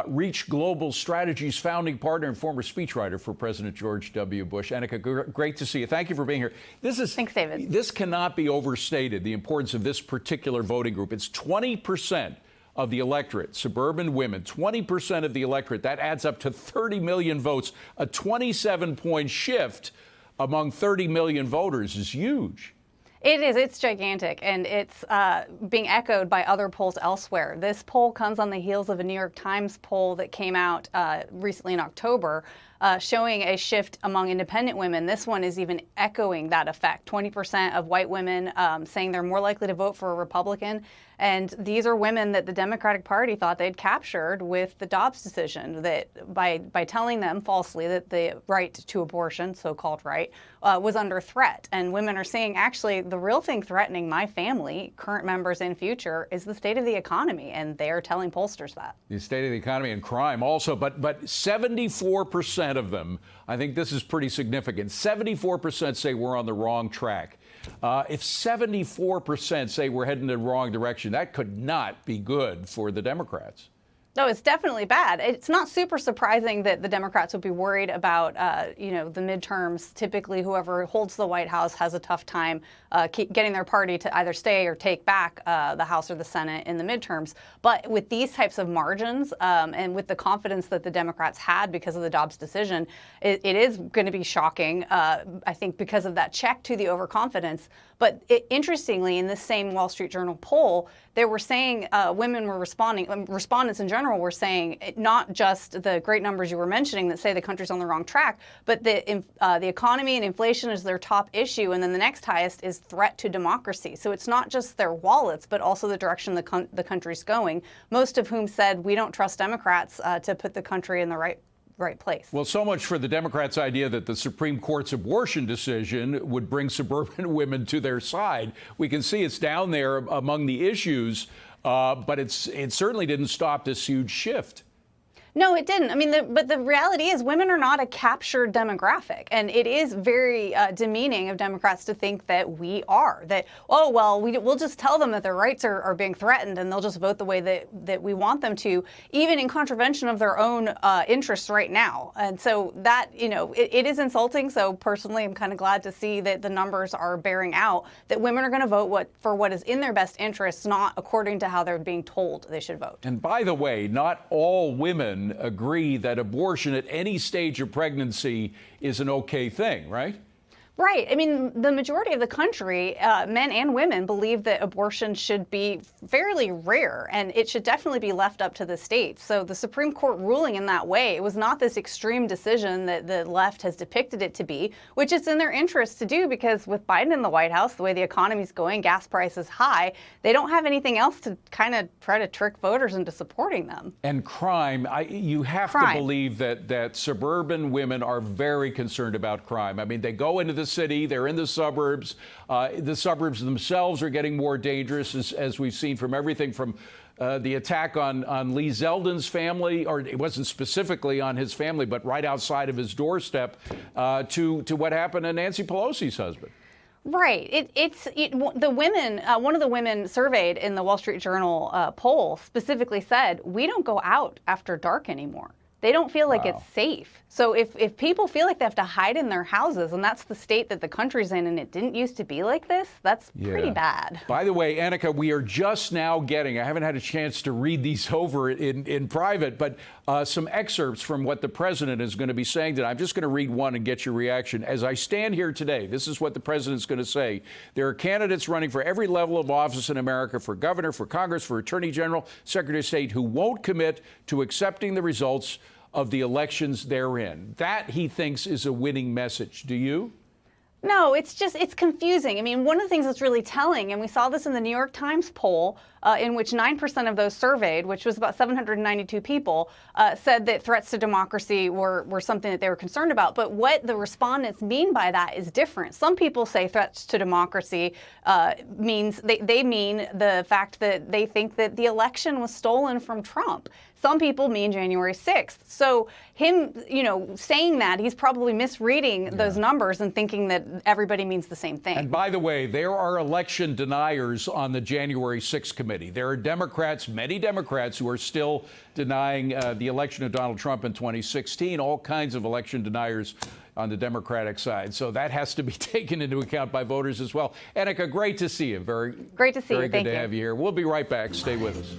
Reach Global Strategies founding partner and former speechwriter for President George W. Bush. Anneke, great to see you. Thank you for being here. Thanks, David. This cannot be overstated, the importance of this particular voting group. It's 20% of the electorate, suburban women, 20% of the electorate. That adds up to 30 million votes. A 27-point shift among 30 million voters is huge. It is. It's gigantic, and it's being echoed by other polls elsewhere. This poll comes on the heels of a New York Times poll that came out recently in October, showing a shift among independent women. This one is even echoing that effect. 20% of white women saying they're more likely to vote for a Republican. And these are women that the Democratic Party thought they'd captured with the Dobbs decision, that by telling them falsely that the right to abortion, so-called right, was under threat. And women are saying, actually, the real thing threatening my family, current members and future, is the state of the economy. And they are telling pollsters that. The state of the economy and crime also. But 74% of them, I think this is pretty significant, 74% say we're on the wrong track. If 74% say we're heading in the wrong direction, that could not be good for the Democrats. No, it's definitely bad. It's not super surprising that the Democrats would be worried about, the midterms. Typically, whoever holds the White House has a tough time getting their party to either stay or take back the House or the Senate in the midterms. But with these types of margins and with the confidence that the Democrats had because of the Dobbs decision, it is going to be shocking, I think, because of that check to the overconfidence. But interestingly, in this same Wall Street Journal poll, they were saying women were responding, respondents in general were saying not just the great numbers you were mentioning that say the country's on the wrong track, but the economy and inflation is their top issue. And then the next highest is threat to democracy. So it's not just their wallets, but also the direction the country's going, most of whom said we don't trust Democrats to put the country in the right place. Well, so much for the Democrats' idea that the Supreme Court's abortion decision would bring suburban women to their side. We can see it's down there among the issues, but it certainly didn't stop this huge shift. No, it didn't. I mean, but the reality is women are not a captured demographic. And it is very demeaning of Democrats to think that we are. That, oh, well, we'll just tell them that their rights are being threatened and they'll just vote the way that we want them to, even in contravention of their own interests right now. And so that, it is insulting. So personally, I'm kind of glad to see that the numbers are bearing out that women are going to vote for what is in their best interests, not according to how they're being told they should vote. And by the way, not all women agree that abortion at any stage of pregnancy is an okay thing, right? Right. I mean, the majority of the country, men and women, believe that abortion should be fairly rare and it should definitely be left up to the states. So the Supreme Court ruling in that way, it was not this extreme decision that the left has depicted it to be, which is in their interest to do because with Biden in the White House, the way the economy's going, gas prices high, they don't have anything else to kind of try to trick voters into supporting them. And crime, you have to believe that suburban women are very concerned about crime. I mean, they go into the city, they're in the suburbs. The suburbs themselves are getting more dangerous, as we've seen from everything from the attack on Lee Zeldin's family, or it wasn't specifically on his family, but right outside of his doorstep, to what happened to Nancy Pelosi's husband. Right. The women, one of the women surveyed in the Wall Street Journal poll specifically said, we don't go out after dark anymore. They don't feel like it's safe. So if people feel like they have to hide in their houses, and that's the state that the country's in, and it didn't used to be like this, that's pretty bad. By the way, Anneke, we are just now getting, I haven't had a chance to read these over in private, but some excerpts from what the president is going to be saying today. I'm just going to read one and get your reaction. As I stand here today, this is what the president's going to say. There are candidates running for every level of office in America, for governor, for Congress, for attorney general, secretary of state, who won't commit to accepting the results of the elections they're in. That, he thinks, is a winning message. Do you? No, it's confusing. I mean, one of the things that's really telling, and we saw this in the New York Times poll, in which 9% of those surveyed, which was about 792 people, said that threats to democracy were something that they were concerned about. But what the respondents mean by that is different. Some people say threats to democracy means they mean the fact that they think that the election was stolen from Trump. Some people mean January 6th. So him, saying that, he's probably misreading those numbers and thinking that everybody means the same thing. And by the way, there are election deniers on the January 6th committee. There are Democrats, many Democrats, who are still denying the election of Donald Trump in 2016, all kinds of election deniers on the Democratic side. So that has to be taken into account by voters as well. Anneke, great to see you. Very great to see you. Very good Thank to you. have you here. We'll be right back. Stay with us.